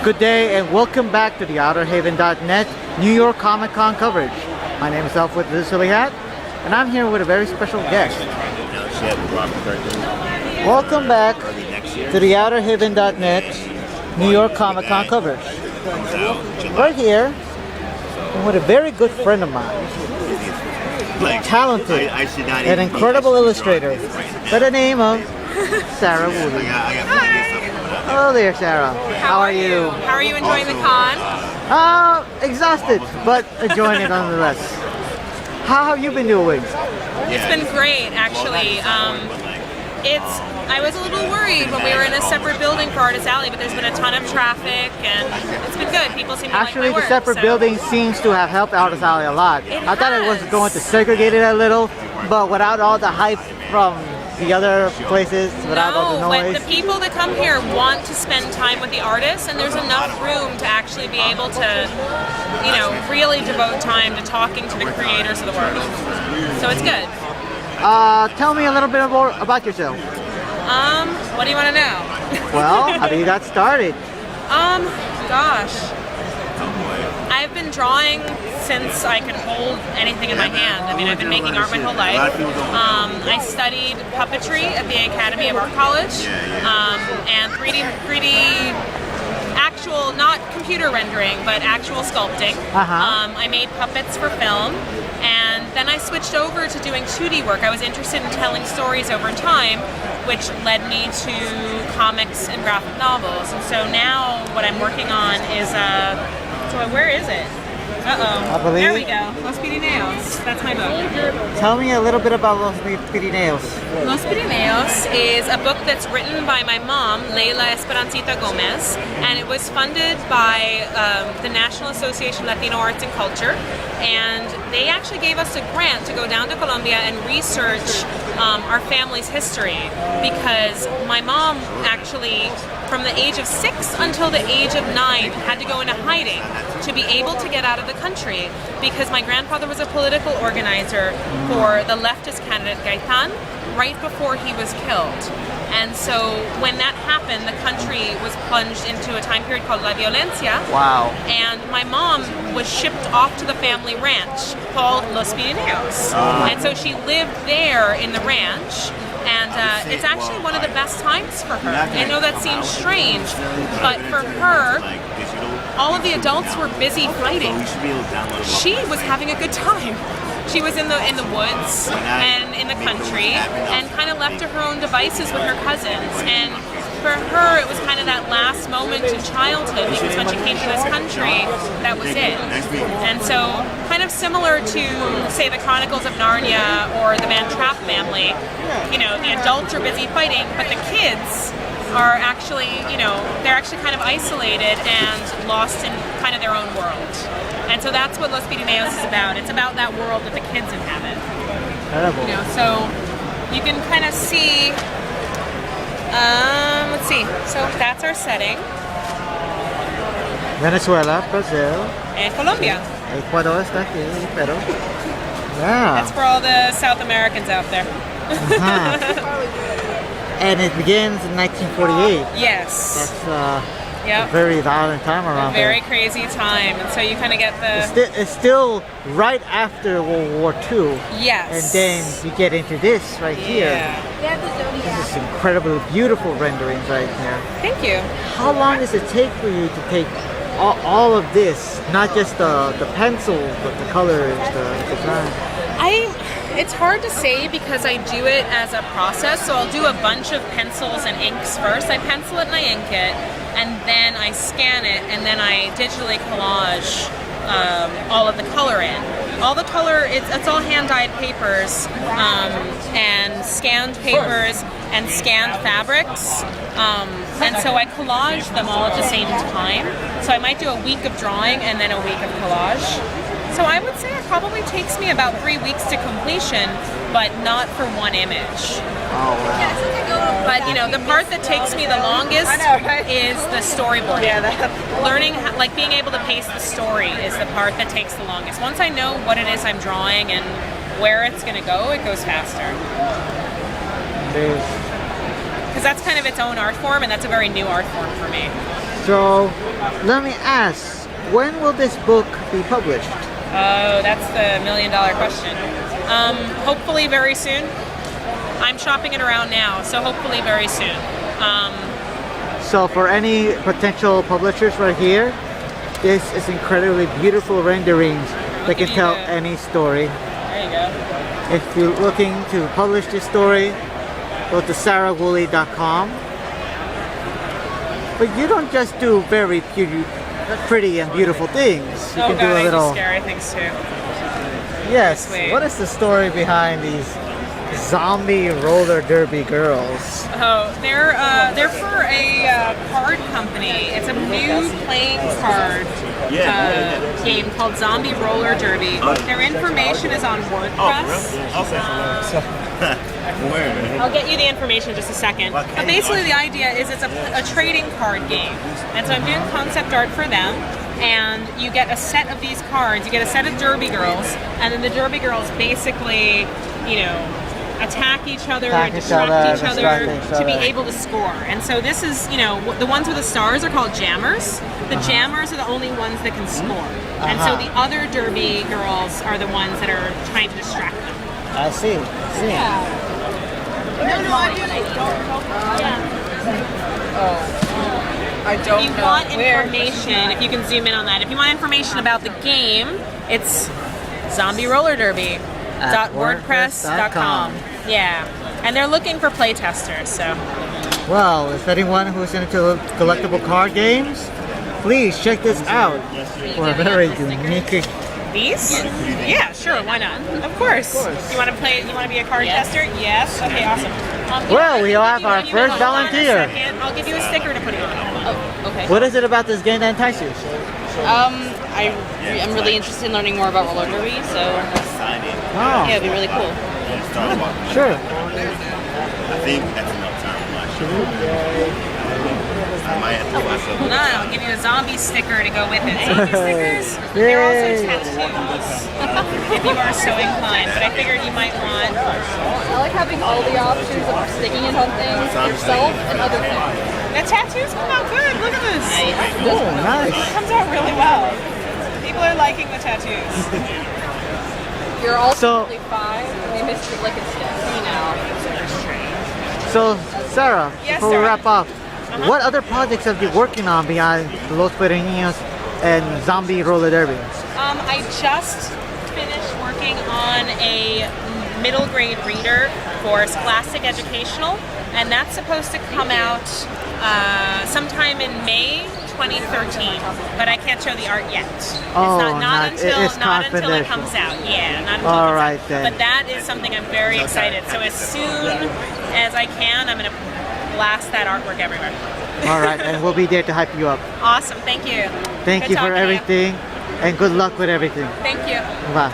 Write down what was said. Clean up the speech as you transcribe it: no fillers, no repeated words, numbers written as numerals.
Good day and welcome back to the outerhaven.net New York Comic Con coverage. My name is Alf with the Silly Hat and I'm here with a very special guest. Welcome back to the outerhaven.net New York Comic Con coverage. Right here I'm with a very good friend of mine. Talented and incredible illustrator by the name of Sara Wooley. Hello there, Sarah. How are you? How are you enjoying the con? Exhausted, but enjoying it nonetheless. How have you been doing? It's been great, actually. I was a little worried when we were in a separate building for Artist Alley, but there's been a ton of traffic, and it's been good. People seem to like my work. Actually, the separate building seems to have helped Artist Alley a lot. I thought it was going to segregate it a little, but without all the hype from the other places, without all the noise. But the people that come here want to spend time with the artists, and there's enough room to actually be able to, you know, really devote time to talking to the creators of the work. So it's good. Tell me a little bit more about yourself. What do you want to know? Well, how do you got started? Gosh. I've been drawing since I could hold anything in my hand. I mean, I've been making art my whole life. I studied puppetry at the Academy of Baruch College, and 3D actual, not computer rendering, but actual sculpting. I made puppets for film, and then I switched over to doing 2D work. I was interested in telling stories over time, which led me to comics and graphic novels. And so now what I'm working on is where is it? Uh-oh. There we go. Los Pirineos. That's my book. Tell me a little bit about Los Pirineos. Los Pirineos is a book that's written by my mom, Leila Esperancita Gomez, and it was funded by the National Association of Latino Arts and Culture, and they actually gave us a grant to go down to Colombia and research our family's history, because my mom actually, from the age of 6 until the age of 9, had to go into hiding to be able to get out of the country, because my grandfather was a political organizer for the leftist candidate Gaitan right before he was killed. And so when that happened, the country was plunged into a time period called La Violencia. Wow. And my mom was shipped off to the family ranch called Los Pirineos. And so she lived there in the ranch. And it's actually one of the best times for her. I know that seems strange, but for her, all of the adults were busy fighting. She was having a good time. She was in the woods and in the country, and kind of left to her own devices with her cousins. And for her, it was kind of that last moment in childhood, because when she came to this country, that was it. And so, kind of similar to, say, the Chronicles of Narnia or the Van Trapp family, you know, the adults are busy fighting, but the kids are actually, you know, they're actually kind of isolated and lost in kind of their own world. And so that's what Los Pirineos is about. It's about that world that the kids inhabit. Incredible. You know, so you can kind of see, let's see, so that's our setting. Venezuela, Brazil. And Colombia. Ecuador está aquí, pero... Yeah. That's for all the South Americans out there. And it begins in 1948. Yes. That's a very violent time around there. Very crazy time, and so you kind of get the... It's still right after World War II. Yes. And then you get into this right here. This is incredibly beautiful renderings right here. Thank you. How long does it take for you to take all of this, not just the pencil, but the colors, the design? It's hard to say because I do it as a process. So I'll do a bunch of pencils and inks first. I pencil it and I ink it, and then I scan it, and then I digitally collage all of the color in. All the color, it's all hand-dyed papers and scanned papers and scanned fabrics. And so I collage them all at the same time. So I might do a week of drawing and then a week of collage. So I would say it probably takes me about 3 weeks to completion, but not for one image. Oh, wow. But, you know, the part that takes me the longest is the storyboarding. Learning, like being able to pace the story is the part that takes the longest. Once I know what it is I'm drawing and where it's going to go, it goes faster. Because that's kind of its own art form, and that's a very new art form for me. So, let me ask, when will this book be published? Oh, that's the million-dollar question. Hopefully very soon. I'm shopping it around now, so hopefully very soon. So for any potential publishers right here, this is incredibly beautiful renderings that can tell any story. There you go. If you're looking to publish this story, go to SaraWooley.com. But you don't just do very pretty and beautiful things. You can do a little scary things too. Yes. Sweet. What is the story behind these zombie roller derby girls? Oh, they're for a card company. It's a new playing card game called Zombie Roller Derby. Their information is on WordPress. I'll get you the information in just a second. But basically the idea is it's a trading card game. And so I'm doing concept art for them. And you get a set of these cards. You get a set of derby girls. And then the derby girls basically, you know, attack each other, distract each other to be able to score. And so this is, you know, the ones with the stars are called jammers. The jammers are the only ones that can score. And so the other derby girls are the ones that are trying to distract them. I see. Yeah. I don't If you want information, if you can zoom in on that, if you want information about the game, it's zombierollerderby.wordpress.com. Yeah, and they're looking for playtesters, so. Well, if anyone who's into collectible card games, please check this out for a very unique. These? Yeah, sure, why not? Of course. You want to play? You want to be a card tester? Yes. Okay, awesome. Well, we have our first volunteer. I'll give you a sticker to put it on. Oh, okay. What is it about this game that entices you? I'm really interested in learning more about roller derby, so Oh, yeah, it'd be really cool. sure. I think that's enough time. I might have to do myself. Hold on, I'll give you a zombie sticker to go with it. Zombie stickers, they're also Yay. tattoos, if you are so inclined. But I figured you might want. I like having all the options of sticking it on things yourself and other things. The tattoos come out good. Look at this. Oh, nice. It comes out really well. People are liking the tattoos. You're also So- only 5. We missed your lick and stick. So, Sarah, Yes, before we Sarah. wrap up, what other projects have you working on beyond Los Pirineos and Zombie Roller Derby? I just finished working on a middle grade reader for Scholastic Educational, and that's supposed to come out sometime in May 2013, but I can't show the art yet. Oh, It's not until it's not until it confidential. comes out. Yeah, not until All it comes right, out. then. But that is something I'm very excited. So as soon as I can, I'm gonna blast that artwork everywhere. All right, and we'll be there to hype you up. Awesome, thank you. Thank Good you for talking to you. everything, and good luck with everything. Thank you. Bye.